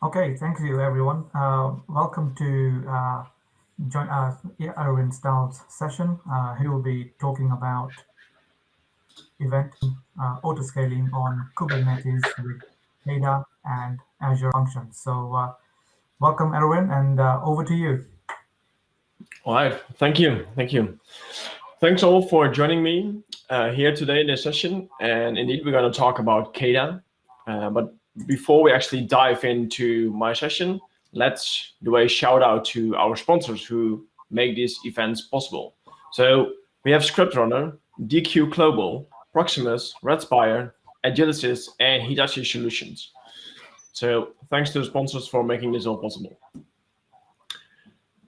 Okay, thank you, everyone. Welcome to join Erwin Stahl's session. He will be talking about event autoscaling on Kubernetes with KEDA and Azure Functions. So, welcome, Erwin, and over to you. All right, thank you. Thanks all for joining me here today in this session. And indeed, we're going to talk about KEDA. But before we actually dive into my session, let's do a shout out to our sponsors who make these events possible. So we have ScriptRunner, DQ Global, Proximus, Redspire, Agilysys, and Hitachi Solutions. So thanks to the sponsors for making this all possible.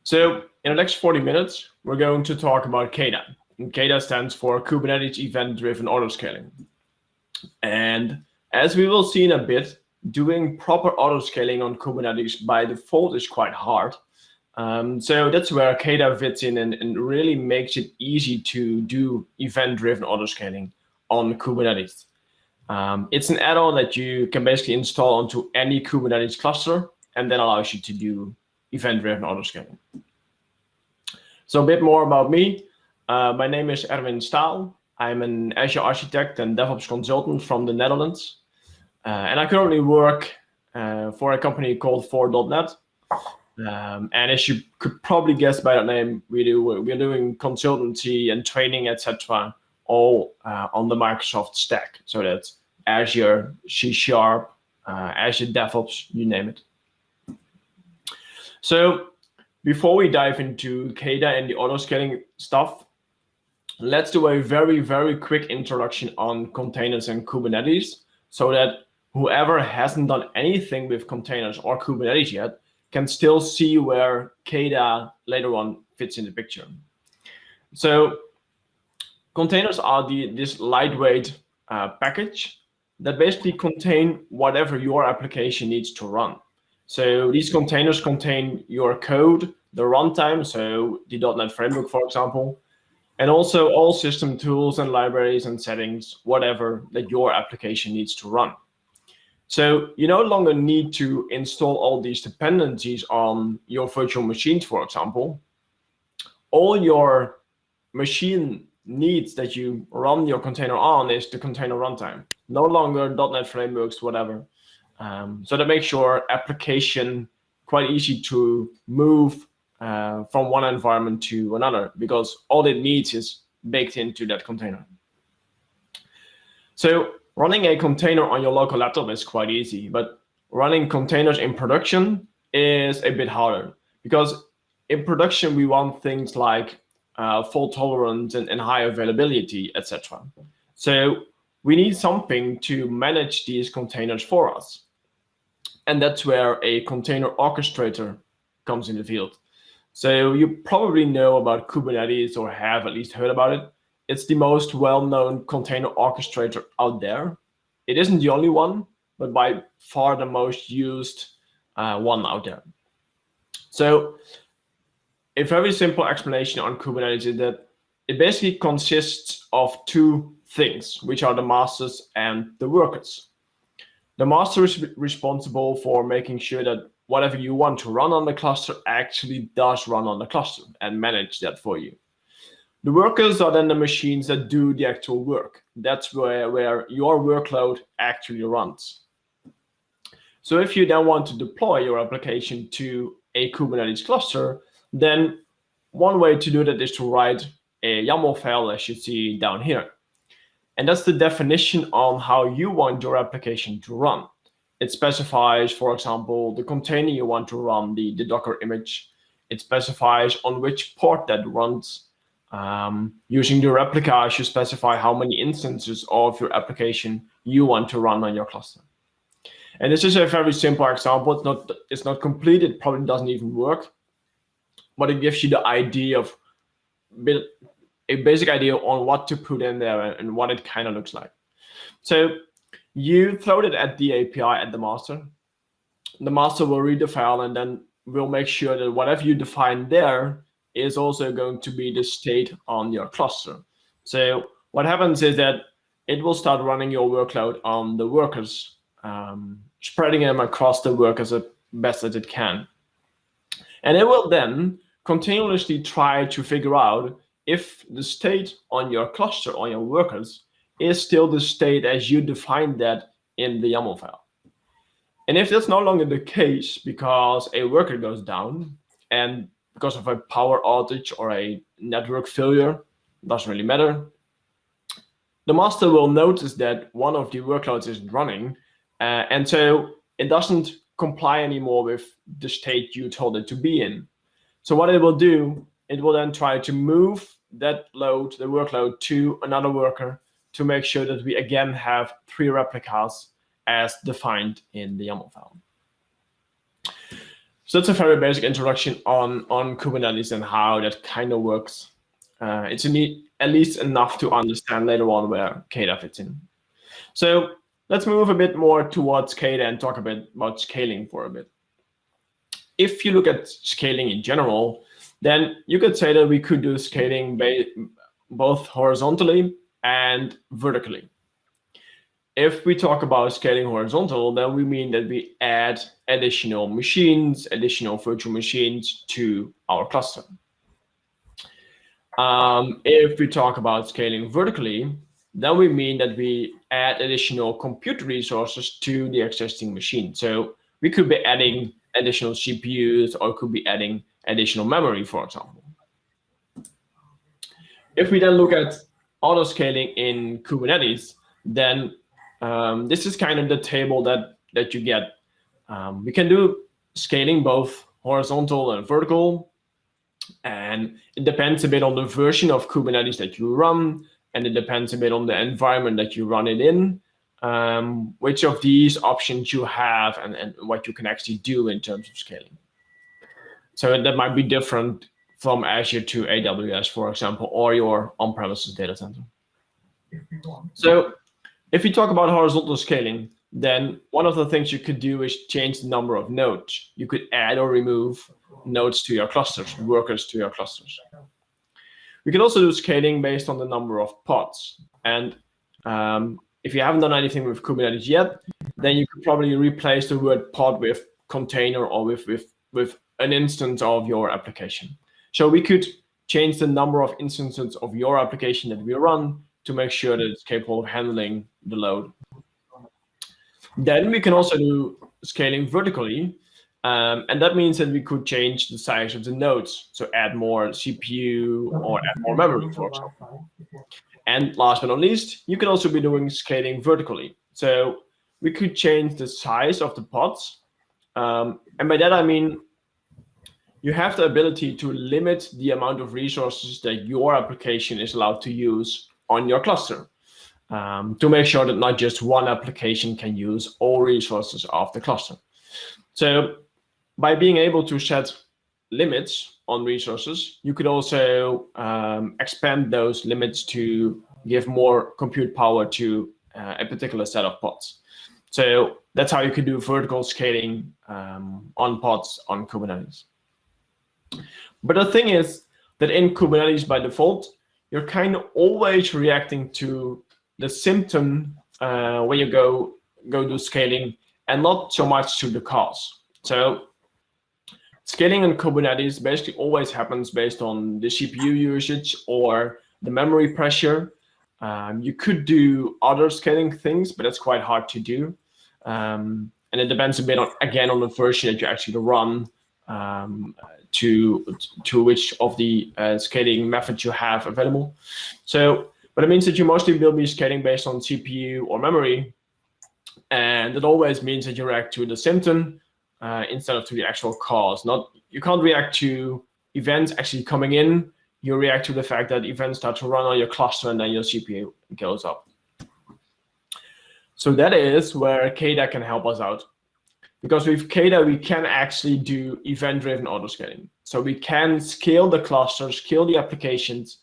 So in the next 40 minutes, we're going to talk about KEDA. And KEDA stands for Kubernetes Event-Driven Autoscaling. And as we will see in a bit, doing proper autoscaling on Kubernetes by default is quite hard. So that's where KEDA fits in and really makes it easy to do event-driven autoscaling on Kubernetes. It's an add-on that you can basically install onto any Kubernetes cluster and then allows you to do event-driven autoscaling. So a bit more about me. My name is Erwin Staal. I'm an Azure architect and DevOps consultant from the Netherlands. And I currently work for a company called 4.net. And as you could probably guess by that name, we're doing consultancy and training, etc., all on the Microsoft stack. So that's Azure, C#, Azure DevOps, you name it. So before we dive into KEDA and the autoscaling stuff, let's do a very, very quick introduction on containers and Kubernetes so that whoever hasn't done anything with containers or Kubernetes yet can still see where KEDA later on fits in the picture. So containers are this lightweight package that basically contain whatever your application needs to run. So these containers contain your code, the runtime, so the .NET framework, for example, and also all system tools and libraries and settings, whatever that your application needs to run. So you no longer need to install all these dependencies on your virtual machines, for example. All your machine needs that you run your container on is the container runtime, no longer .NET frameworks, whatever. So that makes your application quite easy to move from one environment to another because all it needs is baked into that container. So running a container on your local laptop is quite easy, but running containers in production is a bit harder because in production, we want things like fault tolerance and high availability, etc. So we need something to manage these containers for us. And that's where a container orchestrator comes in the field. So you probably know about Kubernetes or have at least heard about it. It's the most well-known container orchestrator out there. It isn't the only one, but by far the most used one out there. So a very simple explanation on Kubernetes is that it basically consists of two things, which are the masters and the workers. The master is responsible for making sure that whatever you want to run on the cluster actually does run on the cluster and manage that for you. The workers are then the machines that do the actual work. That's where your workload actually runs. So if you then want to deploy your application to a Kubernetes cluster, then one way to do that is to write a YAML file, as you see down here. And that's the definition on how you want your application to run. It specifies, for example, the container you want to run, the Docker image. It specifies on which port that runs. Using the replica, you specify how many instances of your application you want to run on your cluster. And this is a very simple example. It's not complete. It probably doesn't even work. But it gives you the idea of a basic idea on what to put in there and what it kind of looks like. So you throw it at the API at the master. The master will read the file and then will make sure that whatever you define there is also going to be the state on your cluster. So what happens is that it will start running your workload on the workers, spreading them across the workers best as it can. And it will then continuously try to figure out if the state on your cluster, on your workers, is still the state as you defined that in the YAML file. And if that's no longer the case because a worker goes down and because of a power outage or a network failure, doesn't really matter, the master will notice that one of the workloads isn't running, and so it doesn't comply anymore with the state you told it to be in. So what it will do, it will then try to move that load, the workload, to another worker to make sure that we again have 3 replicas as defined in the YAML file. So that's a very basic introduction on Kubernetes and how that kind of works. It's at least enough to understand later on where KEDA fits in. So let's move a bit more towards KEDA and talk a bit about scaling for a bit. If you look at scaling in general, then you could say that we could do scaling both horizontally and vertically. If we talk about scaling horizontal, then we mean that we add additional machines, additional virtual machines to our cluster. If we talk about scaling vertically, then we mean that we add additional compute resources to the existing machine. So we could be adding additional CPUs or could be adding additional memory, for example. If we then look at autoscaling in Kubernetes, then this is kind of the table that you get. We can do scaling both horizontal and vertical, and it depends a bit on the version of Kubernetes that you run, and it depends a bit on the environment that you run it in, which of these options you have and what you can actually do in terms of scaling. So that might be different from Azure to AWS, for example, or your on-premises data center. So if you talk about horizontal scaling, then one of the things you could do is change the number of nodes. You could add or remove nodes to your clusters, workers to your clusters. We can also do scaling based on the number of pods. And if you haven't done anything with Kubernetes yet, then you could probably replace the word pod with container or with an instance of your application. So we could change the number of instances of your application that we run to make sure that it's capable of handling the load. Then we can also do scaling vertically, and that means that we could change the size of the nodes, so add more CPU or add more memory, for example. And last but not least, you can also be doing scaling vertically. So we could change the size of the pods, and by that I mean you have the ability to limit the amount of resources that your application is allowed to use on your cluster, to make sure that not just one application can use all resources of the cluster. So by being able to set limits on resources, you could also expand those limits to give more compute power to a particular set of pods. So that's how you can do vertical scaling on pods on Kubernetes. But the thing is that in Kubernetes by default, you're kind of always reacting to the symptom when you go do scaling, and not so much to the cause. So scaling in Kubernetes basically always happens based on the CPU usage or the memory pressure. You could do other scaling things, but it's quite hard to do. And it depends a bit on, again, on the version that you actually run, to which of the scaling methods you have available. So, but it means that you mostly will be scaling based on CPU or memory, and it always means that you react to the symptom instead of to the actual cause. You can't react to events actually coming in. You react to the fact that events start to run on your cluster and then your CPU goes up. So that is where KEDA can help us out. Because with KEDA, we can actually do event-driven autoscaling. So we can scale the clusters, scale the applications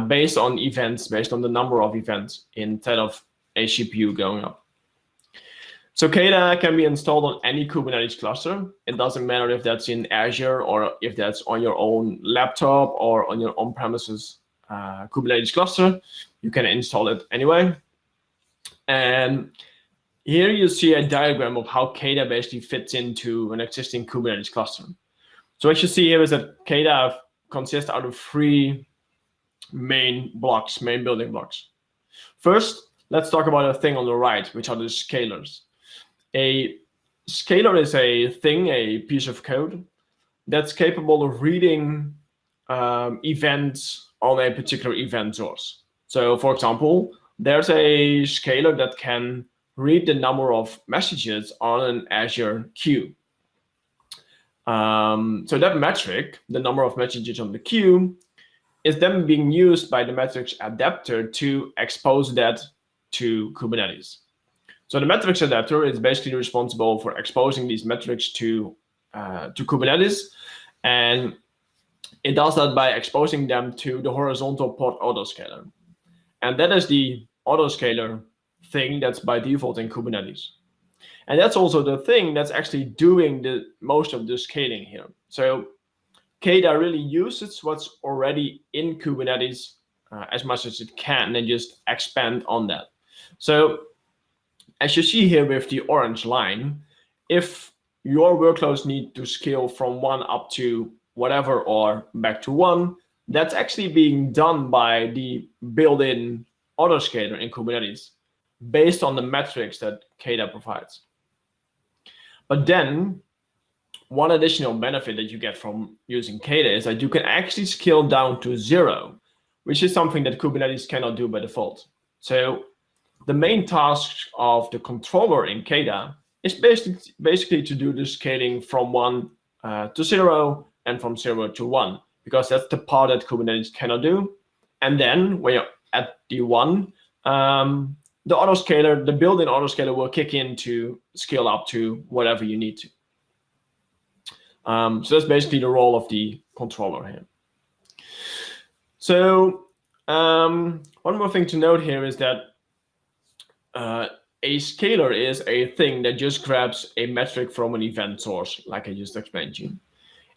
based on events, based on the number of events instead of a CPU going up. So KEDA can be installed on any Kubernetes cluster. It doesn't matter if that's in Azure or if that's on your own laptop or on your on-premises Kubernetes cluster. You can install it anyway. And here you see a diagram of how KEDA basically fits into an existing Kubernetes cluster. So what you see here is that KEDA consists out of 3 main building blocks. First, let's talk about a thing on the right, which are the scalars. A scalar is a piece of code that's capable of reading events on a particular event source. So for example, there's a scalar that can read the number of messages on an Azure queue. So that metric, the number of messages on the queue, is then being used by the metrics adapter to expose that to Kubernetes. So the metrics adapter is basically responsible for exposing these metrics to Kubernetes, and it does that by exposing them to the horizontal pod autoscaler. And that is the autoscaler thing that's by default in Kubernetes. And that's also the thing that's actually doing the most of the scaling here. So KEDA really uses what's already in Kubernetes as much as it can and just expand on that. So as you see here with the orange line, if your workloads need to scale from 1 up to whatever or back to 1, that's actually being done by the built-in autoscaler in Kubernetes based on the metrics that KEDA provides. But then one additional benefit that you get from using KEDA is that you can actually scale down to 0, which is something that Kubernetes cannot do by default. So the main task of the controller in KEDA is basically to do the scaling from 1 to 0 and from 0 to 1, because that's the part that Kubernetes cannot do. And then when you're at the 1, the autoscaler, the built-in autoscaler will kick in to scale up to whatever you need to. So that's basically the role of the controller here. So one more thing to note here is that a scalar is a thing that just grabs a metric from an event source, like I just explained to you.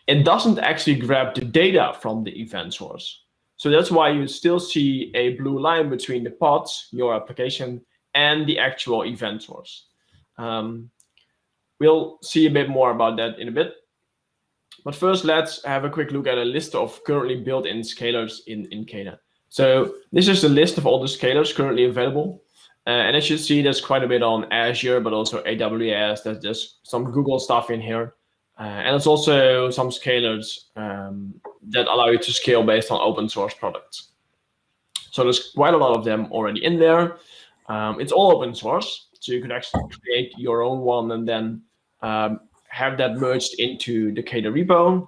It doesn't actually grab the data from the event source. So that's why you still see a blue line between the pods, your application, and the actual event source. We'll see a bit more about that in a bit. But first, let's have a quick look at a list of currently built-in scalars in KEDA. So this is the list of all the scalars currently available. And as you see, there's quite a bit on Azure, but also AWS. There's some Google stuff in here. And there's also some scalars that allow you to scale based on open source products. So there's quite a lot of them already in there. It's all open source, so you could actually create your own one and then have that merged into the KEDA repo.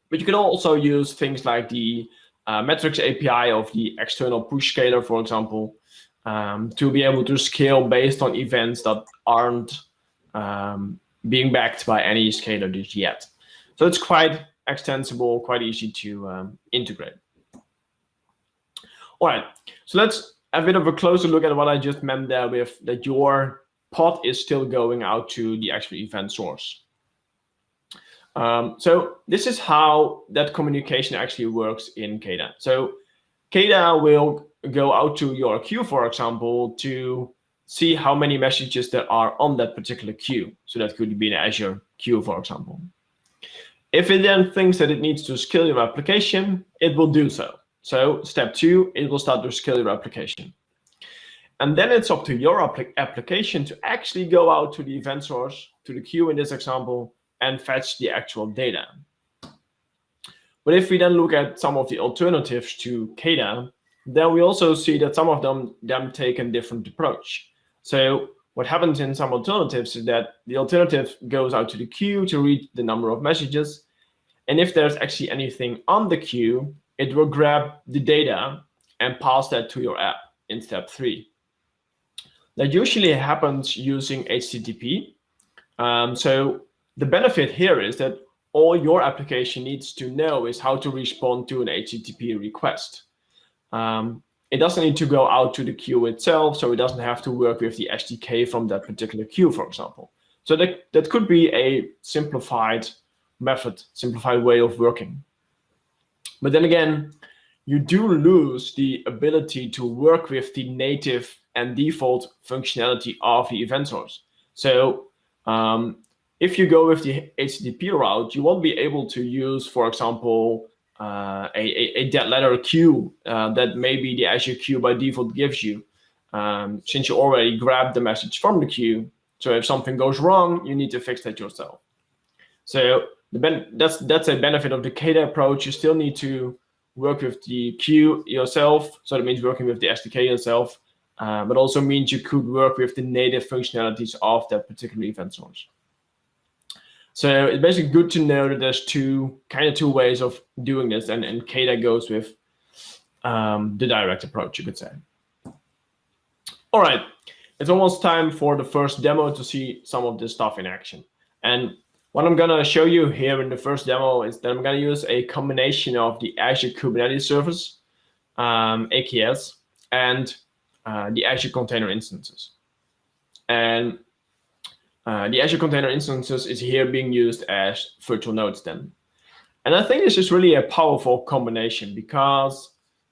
But you can also use things like the metrics API of the external push scaler, for example, to be able to scale based on events that aren't being backed by any scalar just yet. So it's quite extensible, quite easy to integrate. All right, so let's have a bit of a closer look at what I just meant there with that your pod is still going out to the actual event source. So this is how that communication actually works in KEDA. So KEDA will go out to your queue, for example, to see how many messages there are on that particular queue. So that could be an Azure queue, for example. If it then thinks that it needs to scale your application, it will do so. So step 2, it will start to scale your application. And then it's up to your application to actually go out to the event source, to the queue in this example, and fetch the actual data. But if we then look at some of the alternatives to KEDA, then we also see that some of them take a different approach. So what happens in some alternatives is that the alternative goes out to the queue to read the number of messages. And if there's actually anything on the queue, it will grab the data and pass that to your app in step 3. That usually happens using HTTP. So the benefit here is that all your application needs to know is how to respond to an HTTP request. It doesn't need to go out to the queue itself, so it doesn't have to work with the SDK from that particular queue, for example. So that could be a simplified method, simplified way of working. But then again, you do lose the ability to work with the native and default functionality of the event source. So if you go with the HTTP route, you won't be able to use, for example, a dead letter queue that maybe the Azure queue by default gives you, since you already grabbed the message from the queue. So if something goes wrong, you need to fix that yourself. So that's a benefit of the KEDA approach. You still need to work with the queue yourself. So that means working with the SDK yourself, but also means you could work with the native functionalities of that particular event source. So it's basically good to know that there's two ways of doing this, and KEDA goes with the direct approach, you could say. All right, it's almost time for the first demo to see some of this stuff in action. And what I'm gonna show you here in the first demo is that I'm gonna use a combination of the Azure Kubernetes service, AKS, and the Azure container instances. And the Azure container instances is here being used as virtual nodes then. And I think this is really a powerful combination, because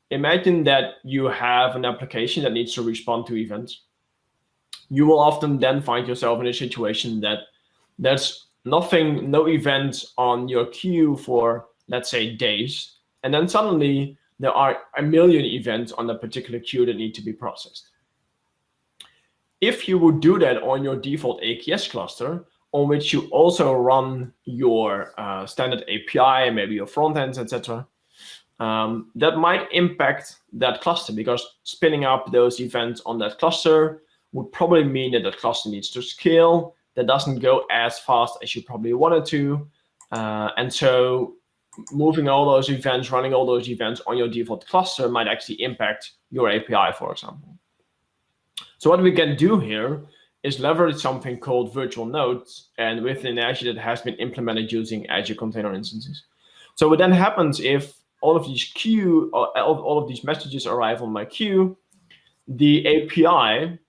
imagine that you have an application that needs to respond to events. You will often then find yourself in a situation that there's no events on your queue for, let's say, days. And then suddenly there are a million events on a particular queue that need to be processed. If you would do that on your default AKS cluster, on which you also run your standard API and maybe your front ends, etc., that might impact that cluster, because spinning up those events on that cluster would probably mean that the cluster needs to scale. That doesn't go as fast as you probably wanted to. And so moving all those events, running all those events on your default cluster might actually impact your API, for example. So what we can do here is leverage something called virtual nodes, and within Azure that has been implemented using Azure container instances. So what then happens if all of these messages arrive on my queue, the API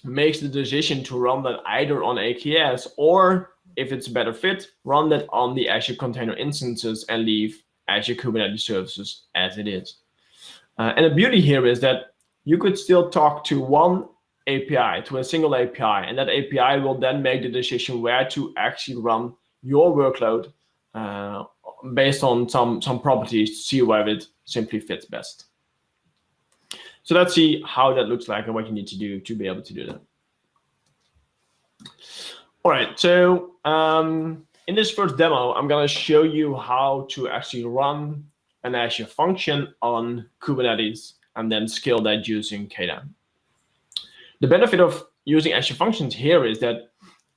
makes the decision to run that either on AKS, or if it's a better fit, run that on the Azure container instances and leave Azure Kubernetes services as it is. And the beauty here is that you could still talk to one API, to a single API, and that API will then make the decision where to actually run your workload based on some properties to see where it simply fits best. So let's see how that looks like and what you need to do to be able to do that. All right, so in this first demo, I'm going to show you how to actually run an Azure function on Kubernetes and then scale that using KEDA. The benefit of using Azure functions here is that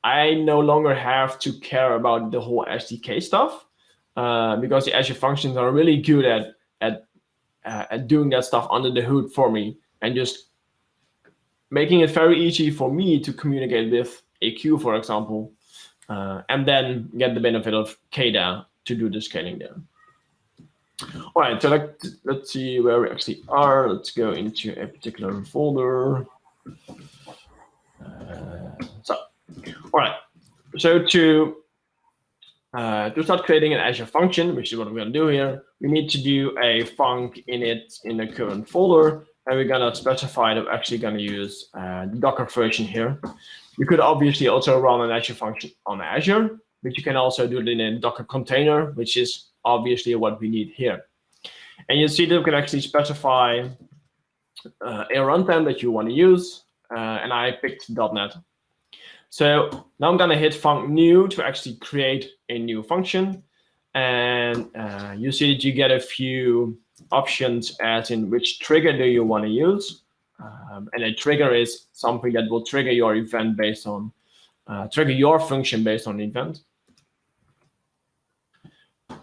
I no longer have to care about the whole SDK stuff, because the Azure functions are really good at doing that stuff under the hood for me, and just making it very easy for me to communicate with a queue, for example, and then get the benefit of KEDA to do the scaling there. All right, so let's see where we actually are. Let's go into a particular folder. All right, so to start creating an Azure function, which is what we're going to do here, we need to do a func init in the current folder, and we're going to specify that we're actually going to use the Docker version here. You could obviously also run an Azure function on Azure, but you can also do it in a Docker container, which is obviously what we need here. And you see that we can actually specify a runtime that you want to use, and I picked .NET. So now I'm going to hit func new to actually create a new function. And you see that you get a few options, as in which trigger do you want to use. And a trigger is something that will trigger your event based on, trigger your function based on the event.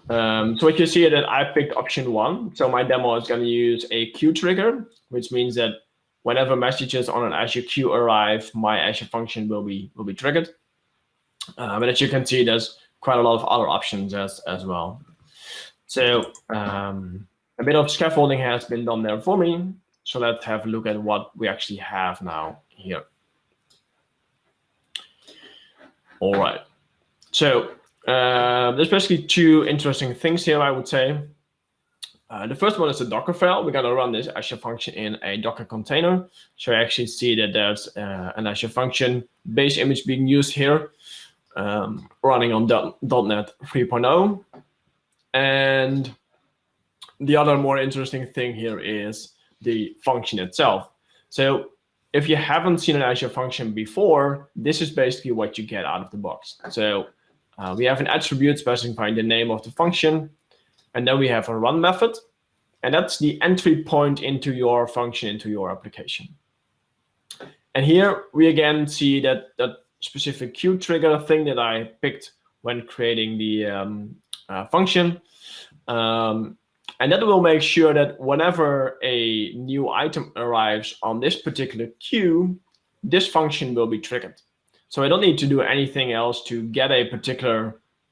So what you see is that I picked option 1. So my demo is going to use a queue trigger, which means that whenever messages on an Azure queue arrive, my Azure function will be triggered. But as you can see, there's quite a lot of other options as well. So a bit of scaffolding has been done there for me. So let's have a look at what we actually have now here. All right. So there's basically two interesting things here, I would say. The first one is a Docker file. We're going to run this Azure function in a Docker container. So I actually see that there's an Azure function base image being used here, running on .NET 3.0. And the other more interesting thing here is the function itself. So if you haven't seen an Azure function before, this is basically what you get out of the box. So we have an attribute specifying the name of the function. And then we have a run method, and that's the entry point into your function, into your application. And here we again see that specific queue trigger thing that I picked when creating the function. And that will make sure that whenever a new item arrives on this particular queue, this function will be triggered. So I don't need to do anything else to get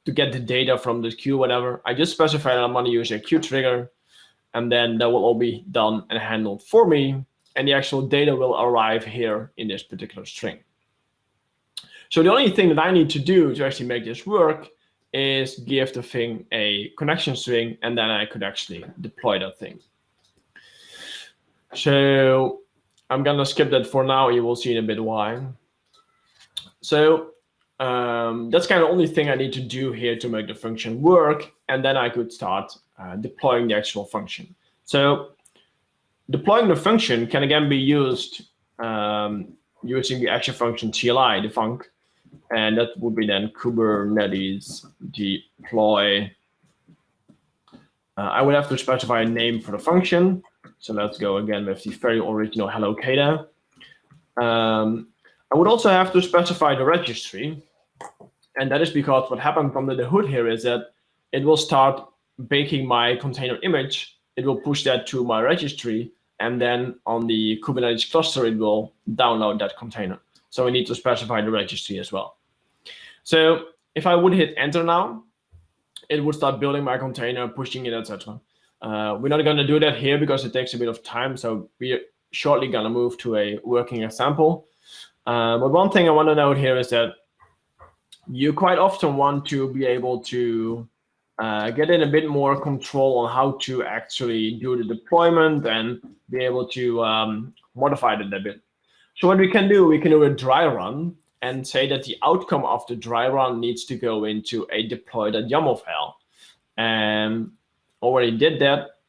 to get the data from the queue, whatever. I just specify that I'm going to use a queue trigger, and then that will all be done and handled for me. And the actual data will arrive here in this particular string. So the only thing that I need to do to actually make this work is give the thing a connection string, and then I could actually deploy that thing. So I'm going to skip that for now. You will see in a bit why. So that's kind of the only thing I need to do here to make the function work, and then I could start deploying the actual function. So deploying the function can again be used using the Azure function CLI, the func, and that would be then Kubernetes deploy. I would have to specify a name for the function. So let's go again with the very original hello KEDA. I would also have to specify the registry. And that is because what happens under the hood here is that it will start baking my container image. It will push that to my registry. And then on the Kubernetes cluster, it will download that container. So we need to specify the registry as well. So if I would hit enter now, it would start building my container, pushing it, etc. We're not going to do that here because it takes a bit of time. So we're shortly going to move to a working example. But one thing I want to note here is that you quite often want to be able to get in a bit more control on how to actually do the deployment and be able to modify it a bit. So what we can do a dry run and say that the outcome of the dry run needs to go into a deploy.yaml file. And already did that.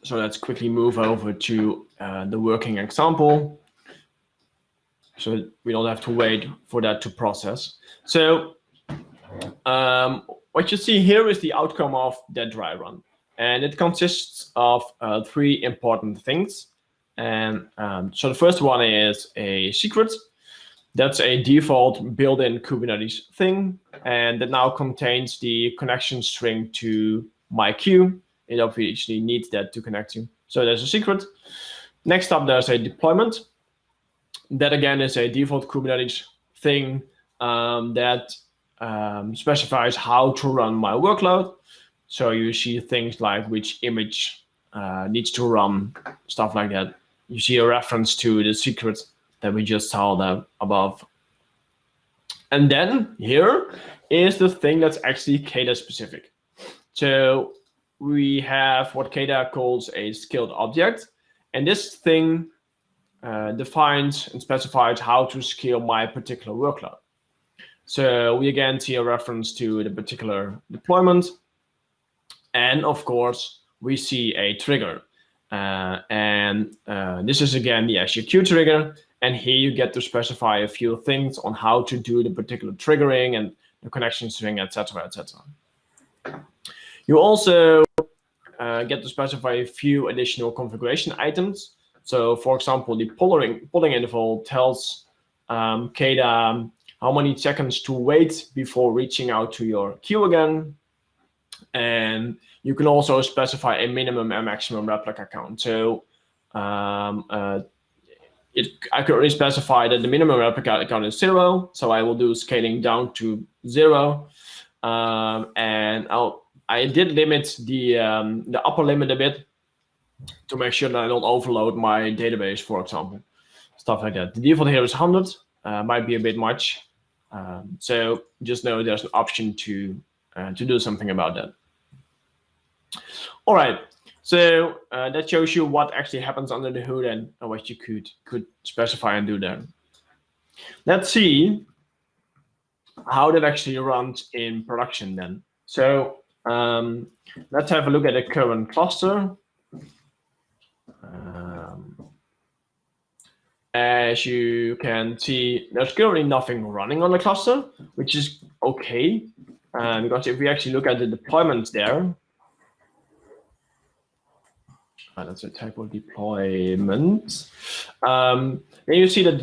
So let's quickly move over to the working example. So we don't have to wait for that to process. So what you see here is the outcome of that dry run. And it consists of 3 important things. And so the first one is a secret. That's a default built-in Kubernetes thing. And that now contains the connection string to my queue. It obviously needs that to connect to. So there's a secret. Next up, there's a deployment. That again is a default Kubernetes thing that specifies how to run my workload. So you see things like which image needs to run, stuff like that. You see a reference to the secret that we just saw there above. And then here is the thing that's actually KEDA specific. So we have what KEDA calls a scaled object. And this thing defines and specifies how to scale my particular workload. So we again see a reference to the particular deployment. And of course, we see a trigger. This is again the Azure queue trigger. And here you get to specify a few things on how to do the particular triggering and the connection string, etc., etc. You also get to specify a few additional configuration items. So for example, the polling interval tells KEDA how many seconds to wait before reaching out to your queue again. And you can also specify a minimum and maximum replica count. So I could already specify that the minimum replica count is 0. So I will do scaling down to 0. And I did limit the upper limit a bit to make sure that I don't overload my database, for example, stuff like that. The default here is 100, might be a bit much. So just know there's an option to do something about that. All right, so that shows you what actually happens under the hood and what you could specify and do there. Let's see how that actually runs in production then. So let's have a look at the current cluster. As you can see, there's currently nothing running on the cluster, which is okay, because if we actually look at the deployments there, that's a type of deployment, then you see that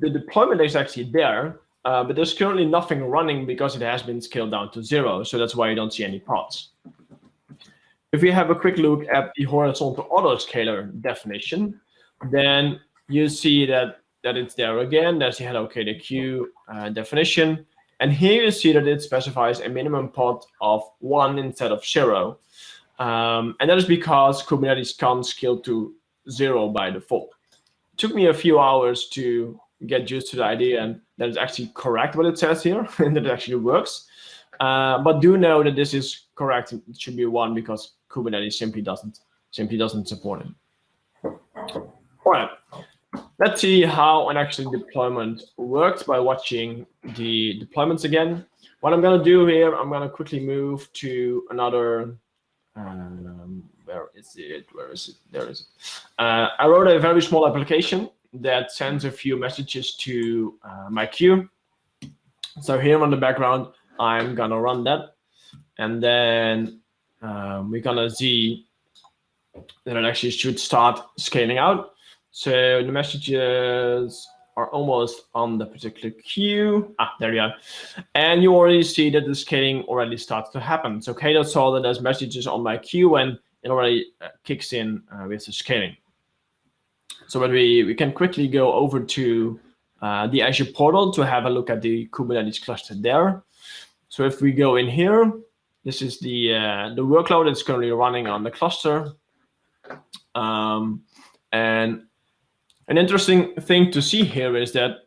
the deployment is actually there, but there's currently nothing running because it has been scaled down to 0, so that's why you don't see any pods. If we have a quick look at the horizontal autoscaler definition, then you see that it's there again. There's the hello KDQ definition. And here you see that it specifies a minimum pod of 1 instead of 0. And that is because Kubernetes can't scale to 0 by default. It took me a few hours to get used to the idea and that it's actually correct what it says here and that it actually works. But do know that this is correct. It should be 1 because Kubernetes simply doesn't support it. All right, let's see how an actual deployment works by watching the deployments again. What I'm going to do here, I'm going to quickly move to another. Where is it? There is it. I wrote a very small application that sends a few messages to my queue. So here on the background, I'm going to run that. And then we're going to see that it actually should start scaling out. So the messages are almost on the particular queue. There we are. And you already see that the scaling already starts to happen. So KEDA saw that there's messages on my queue and it already kicks in with the scaling. So what we can quickly go over to the Azure portal to have a look at the Kubernetes cluster there. So if we go in here, this is the workload that's currently running on the cluster. And an interesting thing to see here is that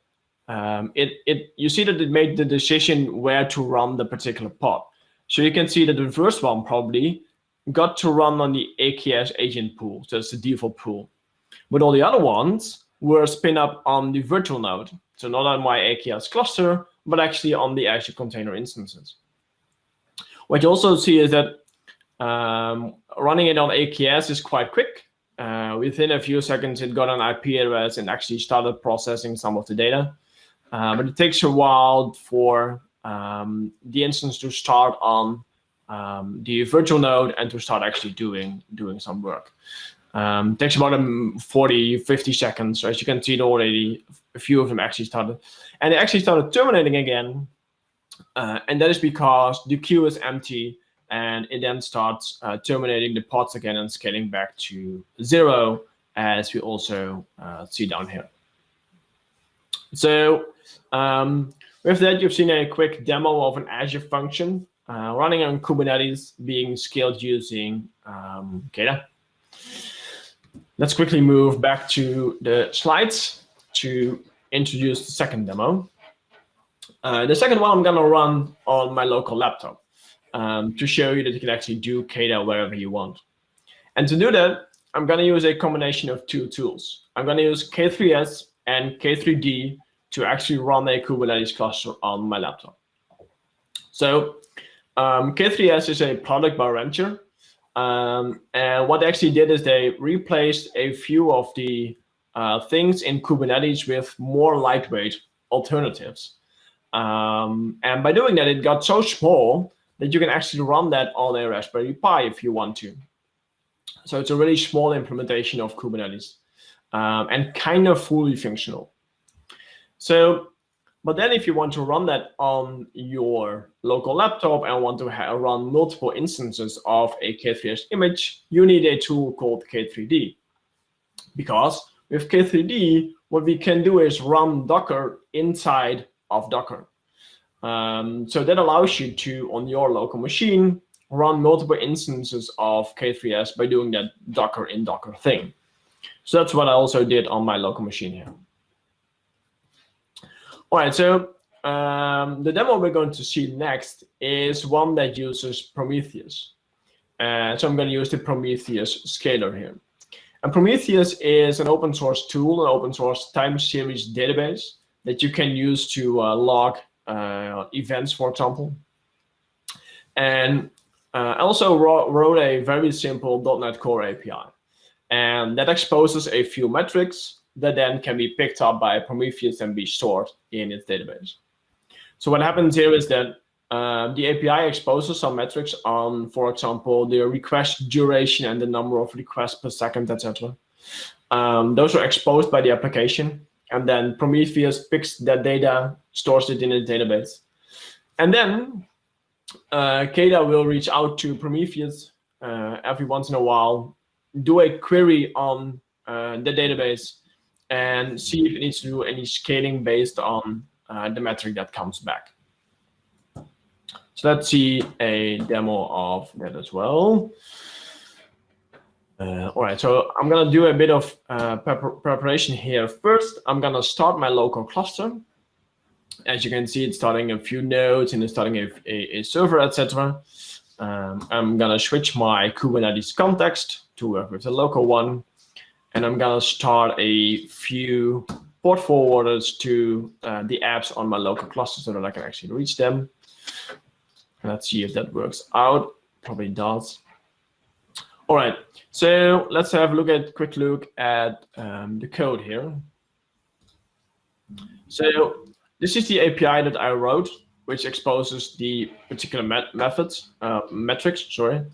you see that it made the decision where to run the particular pod. So you can see that the first one probably got to run on the AKS agent pool. So it's the default pool. But all the other ones were spin up on the virtual node. So not on my AKS cluster, but actually on the Azure container instances. What you also see is that running it on AKS is quite quick. Within a few seconds, it got an IP address and actually started processing some of the data. But it takes a while for the instance to start on the virtual node and to start actually doing some work. It takes about 40, 50 seconds. So as you can see, already a few of them actually started. And they actually started terminating again. And that is because the queue is empty. And it then starts terminating the pods again and scaling back to 0, as we also see down here. So with that, you've seen a quick demo of an Azure function running on Kubernetes being scaled using KEDA. Let's quickly move back to the slides to introduce the second demo. The second one I'm going to run on my local laptop. To show you that you can actually do KEDA wherever you want. And to do that, I'm going to use a combination of two tools. I'm going to use K3s and K3d to actually run a Kubernetes cluster on my laptop. So K3s is a product by Rancher. And what they actually did is they replaced a few of the things in Kubernetes with more lightweight alternatives. And by doing that, it got so small that you can actually run that on a Raspberry Pi if you want to. So it's a really small implementation of Kubernetes and kind of fully functional. So, but then if you want to run that on your local laptop and want to run multiple instances of a K3s image, you need a tool called K3d. Because with K3d, what we can do is run Docker inside of Docker. So that allows you to, on your local machine, run multiple instances of K3s by doing that Docker in Docker thing. So that's what I also did on my local machine here. All right, so the demo we're going to see next is one that uses Prometheus. And so I'm going to use the Prometheus scaler here. And Prometheus is an open source tool, an open source time series database that you can use to log events, for example. And I also wrote a very simple .NET Core API. And that exposes a few metrics that then can be picked up by Prometheus and be stored in its database. So what happens here is that the API exposes some metrics on, for example, the request duration and the number of requests per second, etc. Those are exposed by the application, and then Prometheus picks that data, stores it in a database. And then KEDA will reach out to Prometheus every once in a while, do a query on the database, and see if it needs to do any scaling based on the metric that comes back. So let's see a demo of that as well. All right, so I'm going to do a bit of preparation here. First, I'm going to start my local cluster. As you can see, it's starting a few nodes and it's starting a server, etc. I'm going to switch my Kubernetes context to work with the local one. And I'm going to start a few port forwarders to the apps on my local cluster so that I can actually reach them. Let's see if that works out. Probably does. All right, so let's have a quick look at the code here. So this is the API that I wrote, which exposes the particular metrics. And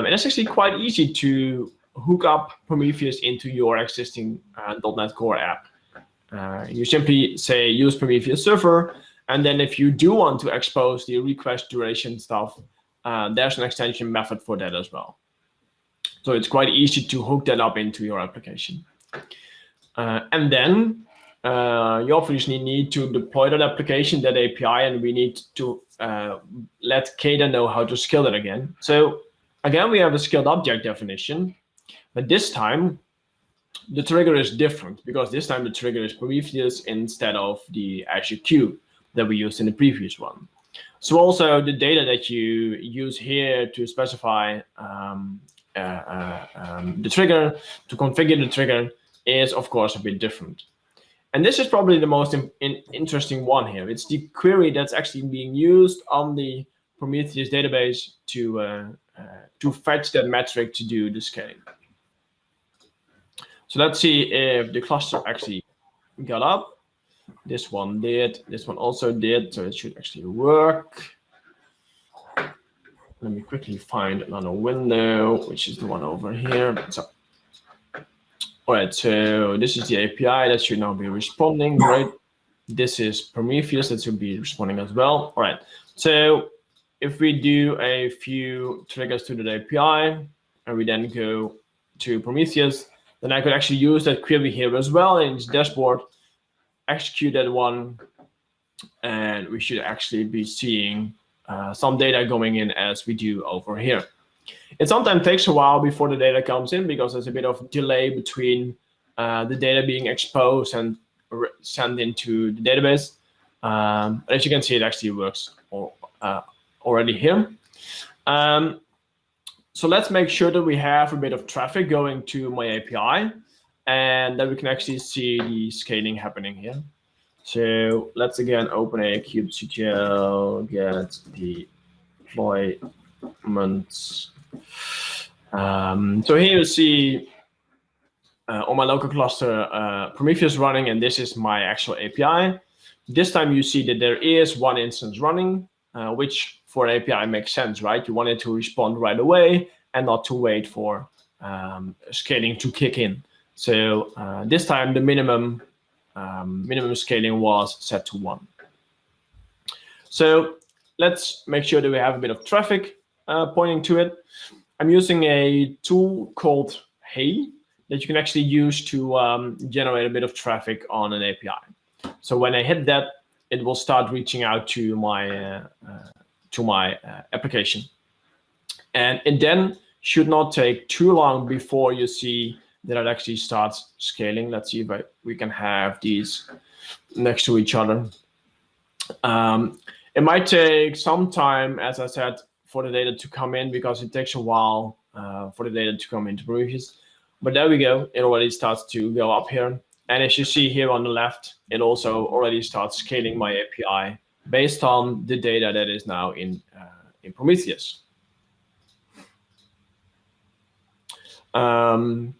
it's actually quite easy to hook up Prometheus into your existing .NET Core app. You simply say use Prometheus server, and then if you do want to expose the request duration stuff, there's an extension method for that as well. So it's quite easy to hook that up into your application. And then you obviously need to deploy that application, that API, and we need to let KEDA know how to scale it again. So again, we have a scaled object definition, but this time the trigger is different because this time the trigger is Prometheus instead of the Azure Queue that we used in the previous one. So also the data that you use here to specify the trigger, to configure the trigger, is of course a bit different. And this is probably the most interesting one here. It's the query that's actually being used on the Prometheus database to fetch that metric to do the scaling. So let's see if the cluster actually got up. This one did, this one also did, so it should actually work. Let me quickly find another window, which is the one over here. So, all right, so this is the API that should now be responding, right? This is Prometheus that should be responding as well. All right, so if we do a few triggers to the API, and we then go to Prometheus, then I could actually use that query here as well in its dashboard, execute that one, and we should actually be seeing some data going in as we do over here. It sometimes takes a while before the data comes in because there's a bit of delay between the data being exposed and sent into the database. As you can see, it actually works already here. So let's make sure that we have a bit of traffic going to my API and that we can actually see the scaling happening here. So let's again open a kubectl, get the deployments. So here you see on my local cluster Prometheus running, and this is my actual API. This time you see that there is one instance running, which for an API makes sense, right? You want it to respond right away and not to wait for scaling to kick in. So this time the minimum scaling was set to 1. So let's make sure that we have a bit of traffic pointing to it. I'm using a tool called Hey that you can actually use to generate a bit of traffic on an API. So when I hit that, it will start reaching out to my application. And it then should not take too long before you see that it actually starts scaling. Let's see if we can have these next to each other. It might take some time, as I said, for the data to come in because it takes a while for the data to come into Prometheus. But there we go. It already starts to go up here. And as you see here on the left, it also already starts scaling my API based on the data that is now in Prometheus. So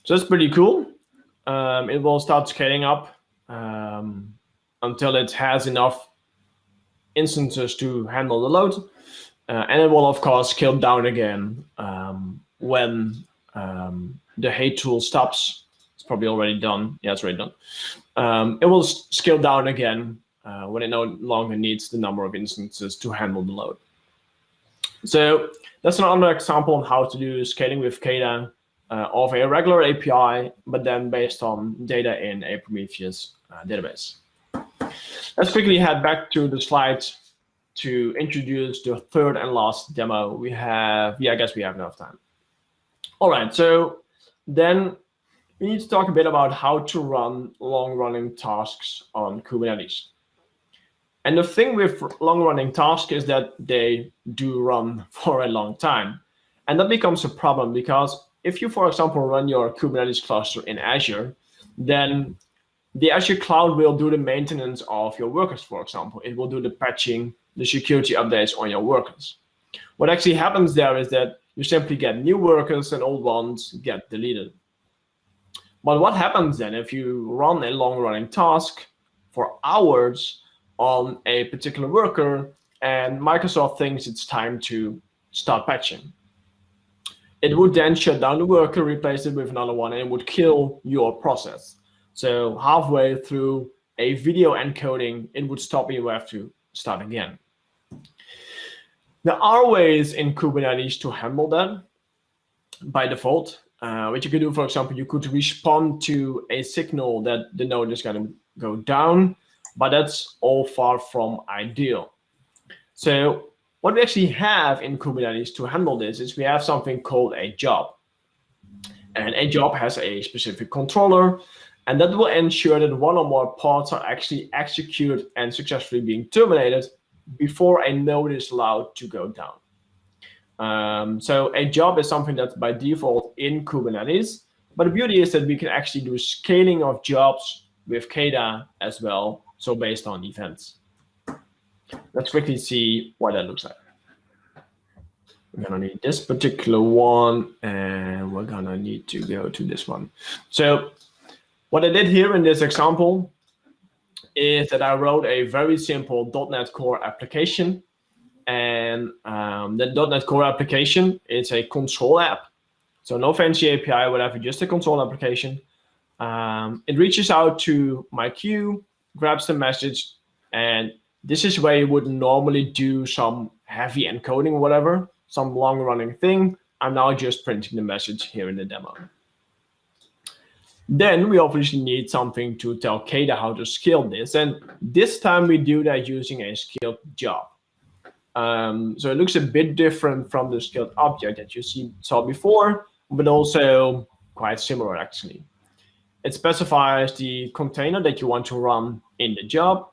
that's pretty cool. It will start scaling up until it has enough instances to handle the load. And it will, of course, scale down again when the hate tool stops. It's probably already done. Yeah, it's already done. It will scale down again when it no longer needs the number of instances to handle the load. So that's another example on how to do scaling with KEDA of a regular API, but then based on data in a Prometheus database. Let's quickly head back to the slides to introduce the third and last demo. We have, I guess we have enough time. All right, so then we need to talk a bit about how to run long-running tasks on Kubernetes. And the thing with long-running tasks is that they do run for a long time. And that becomes a problem because if you, for example, run your Kubernetes cluster in Azure, then the Azure cloud will do the maintenance of your workers, for example. It will do the patching, the security updates on your workers. What actually happens there is that you simply get new workers and old ones get deleted. But what happens then if you run a long-running task for hours on a particular worker and Microsoft thinks it's time to start patching? It would then shut down the worker, replace it with another one, and it would kill your process. So halfway through a video encoding, it would stop and you have to start again. There are ways in Kubernetes to handle that by default. What you could do, for example, you could respond to a signal that the node is going to go down, but that's all far from ideal. So what we actually have in Kubernetes to handle this is we have something called a job. And a job has a specific controller, and that will ensure that one or more pods are actually executed and successfully being terminated before a node is allowed to go down. So a job is something that's by default in Kubernetes, but the beauty is that we can actually do scaling of jobs with KEDA as well, so based on events. Let's quickly see what that looks like. We're gonna need this particular one, and we're gonna need to go to this one. So what I did here in this example is that I wrote a very simple .NET Core application. And the .NET Core application is a console app. So no fancy API, whatever, just a console application. It reaches out to my queue, grabs the message, and this is where you would normally do some heavy encoding, whatever, some long-running thing. I'm now just printing the message here in the demo. Then we obviously need something to tell KEDA how to scale this. And this time we do that using a scaled job. So it looks a bit different from the scaled object that you saw before, but also quite similar actually. It specifies the container that you want to run in the job.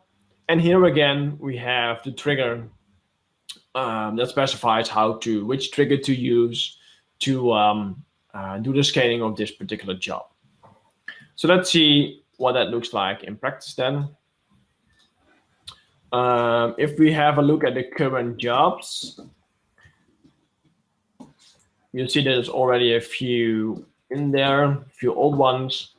And here again, we have the trigger that specifies which trigger to use to do the scaling of this particular job. So let's see what that looks like in practice then. If we have a look at the current jobs, you'll see there's already a few in there, a few old ones.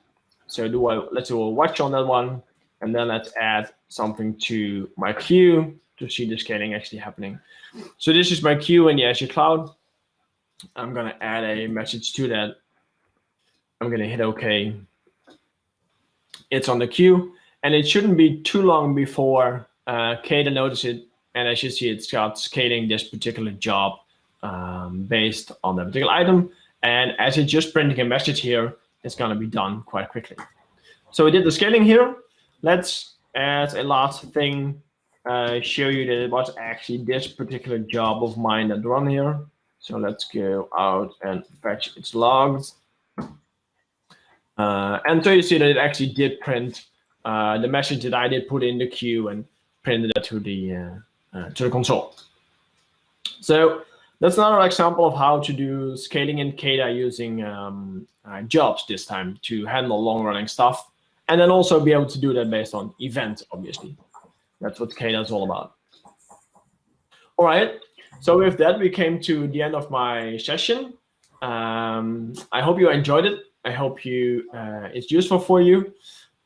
So let's do a watch on that one, and then let's add something to my queue to see the scaling actually happening. So this is my queue in the Azure cloud. I'm gonna add a message to that. I'm gonna hit OK. It's on the queue, and it shouldn't be too long before KEDA notices it, and as you see, it starts scaling this particular job based on that particular item. And as it's just printing a message here, it's going to be done quite quickly. So we did the scaling here. Let's, as a last thing, show you that it was actually this particular job of mine that run here. So let's go out and fetch its logs. And so you see that it actually did print the message that I did put in the queue and printed that to the console. So That's another example of how to do scaling in KEDA using jobs this time to handle long-running stuff, and then also be able to do that based on events, obviously. That's what KEDA is all about. All right, so with that, we came to the end of my session. I hope you enjoyed it. I hope it's useful for you.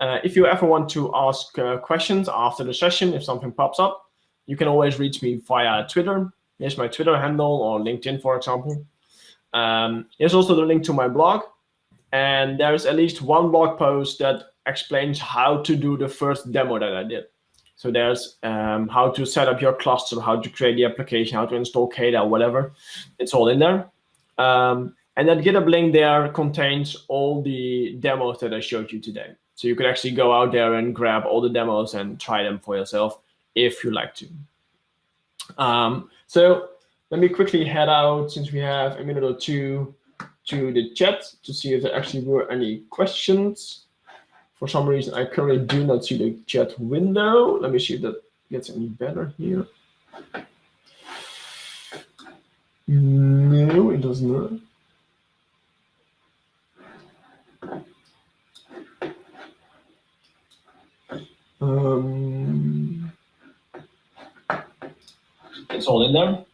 If you ever want to ask questions after the session, if something pops up, you can always reach me via Twitter. Here's my Twitter handle, or LinkedIn, for example. Here's also the link to my blog. And there's at least one blog post that explains how to do the first demo that I did. So there's how to set up your cluster, how to create the application, how to install KEDA, whatever. It's all in there. And that GitHub link there contains all the demos that I showed you today. So you could actually go out there and grab all the demos and try them for yourself if you like to. So let me quickly head out, since we have a minute or two, to the chat to see if there actually were any questions. For some reason, I currently do not see the chat window. Let me see if that gets any better here. No, it does not. It's all in there.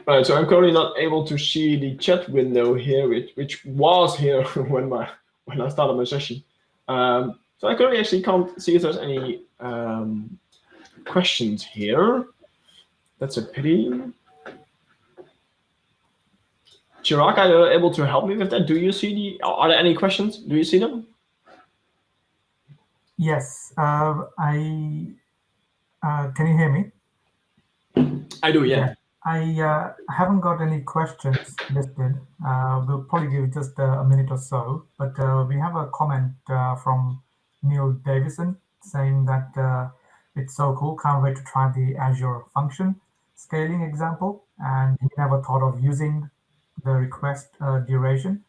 Right, so I'm currently not able to see the chat window here, which was here when I started my session. So I currently actually can't see if there's any questions here. That's a pity. Chirag, are you able to help me with that? Do you see are there any questions? Do you see them? Yes, can you hear me? I do, yeah. I haven't got any questions listed. We'll probably give just a minute or so, but we have a comment from Neil Davison saying that it's so cool, can't wait to try the Azure function scaling example, and he never thought of using the request duration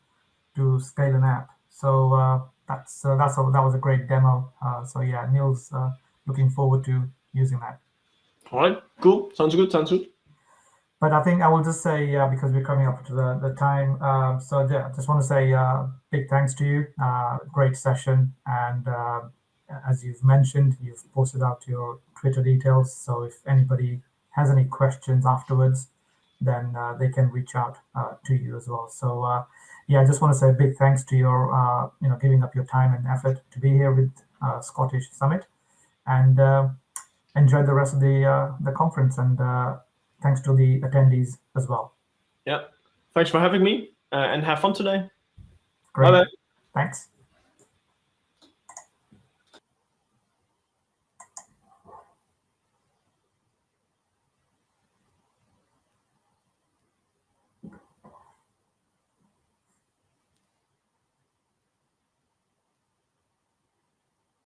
to scale an app. So that was a great demo. So yeah, Neil's looking forward to using that. All right, cool. Sounds good. Sounds good. But I think I will just say, because we're coming up to the time, so yeah, I just want to say big thanks to you. Great session. And as you've mentioned, you've posted out your Twitter details. So if anybody has any questions afterwards, then they can reach out to you as well. So yeah, I just want to say a big thanks to your, giving up your time and effort to be here with Scottish Summit, and enjoy the rest of the conference, and thanks to the attendees as well. Yeah, thanks for having me, and have fun today. Great. Bye-bye. Thanks.